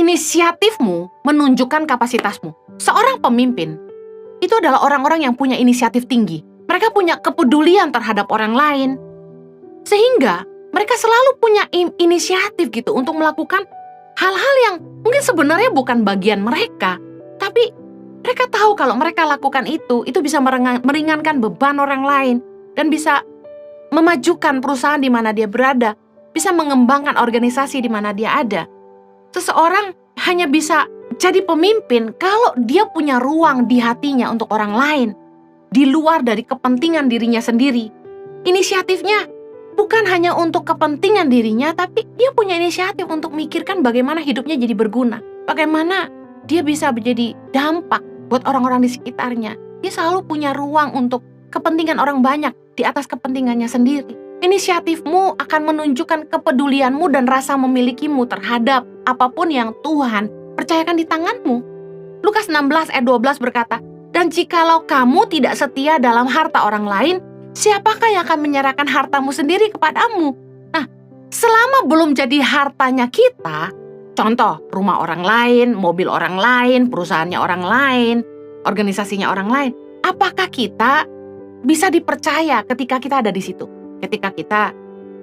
Inisiatifmu menunjukkan kapasitasmu. Seorang pemimpin itu adalah orang-orang yang punya inisiatif tinggi. Mereka punya kepedulian terhadap orang lain. Sehingga mereka selalu punya inisiatif gitu untuk melakukan hal-hal yang mungkin sebenarnya bukan bagian mereka. Tapi mereka tahu kalau mereka lakukan itu bisa meringankan beban orang lain. Dan bisa memajukan perusahaan di mana dia berada. Bisa mengembangkan organisasi di mana dia ada. Seseorang hanya bisa jadi pemimpin kalau dia punya ruang di hatinya untuk orang lain, di luar dari kepentingan dirinya sendiri. Inisiatifnya bukan hanya untuk kepentingan dirinya, tapi dia punya inisiatif untuk mikirkan bagaimana hidupnya jadi berguna. Bagaimana dia bisa menjadi dampak buat orang-orang di sekitarnya. Dia selalu punya ruang untuk kepentingan orang banyak di atas kepentingannya sendiri. Inisiatifmu akan menunjukkan kepedulianmu dan rasa memilikimu terhadap apapun yang Tuhan percayakan di tanganmu. Lukas 16 ayat 12 berkata, "Dan jikalau kamu tidak setia dalam harta orang lain, siapakah yang akan menyerahkan hartamu sendiri kepadamu?" Nah, selama belum jadi hartanya kita, contoh rumah orang lain, mobil orang lain, perusahaannya orang lain, organisasinya orang lain, apakah kita bisa dipercaya ketika kita ada di situ? Ketika kita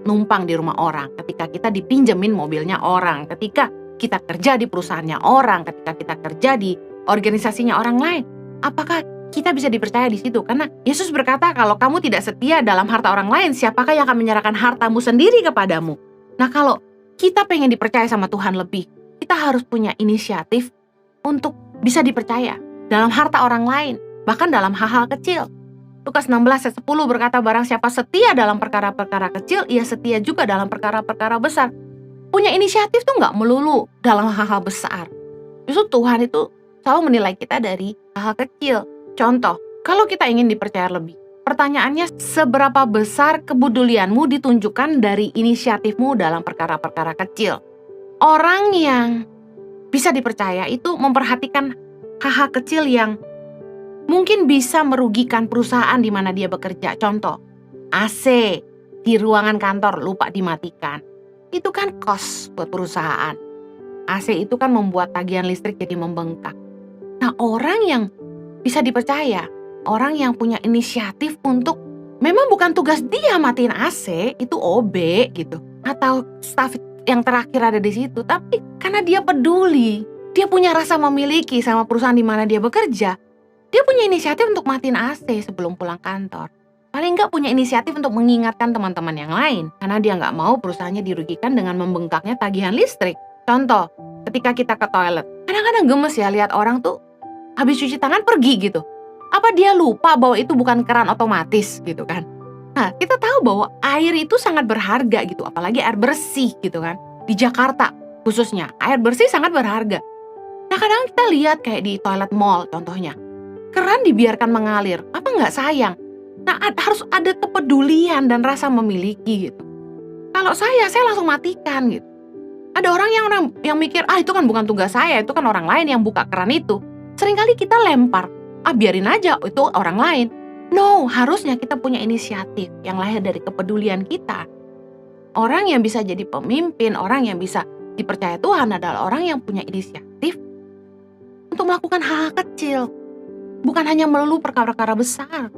numpang di rumah orang, ketika kita dipinjemin mobilnya orang, ketika kita kerja di perusahaannya orang, ketika kita kerja di organisasinya orang lain, apakah kita bisa dipercaya di situ? Karena Yesus berkata, kalau kamu tidak setia dalam harta orang lain, siapakah yang akan menyerahkan hartamu sendiri kepadamu? Nah, kalau kita pengen dipercaya sama Tuhan lebih, kita harus punya inisiatif untuk bisa dipercaya dalam harta orang lain, bahkan dalam hal-hal kecil. Lukas 16 ayat 10 berkata, barang siapa setia dalam perkara-perkara kecil, ia setia juga dalam perkara-perkara besar. Punya inisiatif tuh gak melulu dalam hal-hal besar. Justru Tuhan itu selalu menilai kita dari hal-hal kecil. Contoh, kalau kita ingin dipercaya lebih, pertanyaannya seberapa besar kepedulianmu ditunjukkan dari inisiatifmu dalam perkara-perkara kecil. Orang yang bisa dipercaya itu memperhatikan hal-hal kecil yang mungkin bisa merugikan perusahaan di mana dia bekerja. Contoh, AC di ruangan kantor lupa dimatikan. Itu kan cost buat perusahaan. AC itu kan membuat tagihan listrik jadi membengkak. Nah, orang yang bisa dipercaya, orang yang punya inisiatif untuk memang bukan tugas dia matiin AC, itu OB gitu. Atau staff yang terakhir ada di situ, tapi karena dia peduli, dia punya rasa memiliki sama perusahaan di mana dia bekerja. Dia punya inisiatif untuk matiin AC sebelum pulang kantor. Paling nggak punya inisiatif untuk mengingatkan teman-teman yang lain. Karena dia nggak mau perusahaannya dirugikan dengan membengkaknya tagihan listrik. Contoh, ketika kita ke toilet. Kadang-kadang gemes ya lihat orang tuh habis cuci tangan pergi gitu. Apa dia lupa bahwa itu bukan keran otomatis gitu kan. Nah, kita tahu bahwa air itu sangat berharga gitu. Apalagi air bersih gitu kan. Di Jakarta khususnya, air bersih sangat berharga. Nah, kadang kita lihat kayak di toilet mall contohnya. Keran dibiarkan mengalir, apa nggak sayang? Nah, harus ada kepedulian dan rasa memiliki gitu. Kalau saya langsung matikan gitu. Ada orang yang mikir, itu kan bukan tugas saya, itu kan orang lain yang buka keran itu. Seringkali kita lempar, biarin aja, itu orang lain. No, harusnya kita punya inisiatif yang lahir dari kepedulian kita. Orang yang bisa jadi pemimpin, orang yang bisa dipercaya Tuhan adalah orang yang punya inisiatif untuk melakukan hal-hal kecil. Bukan hanya melulu perkara-perkara besar.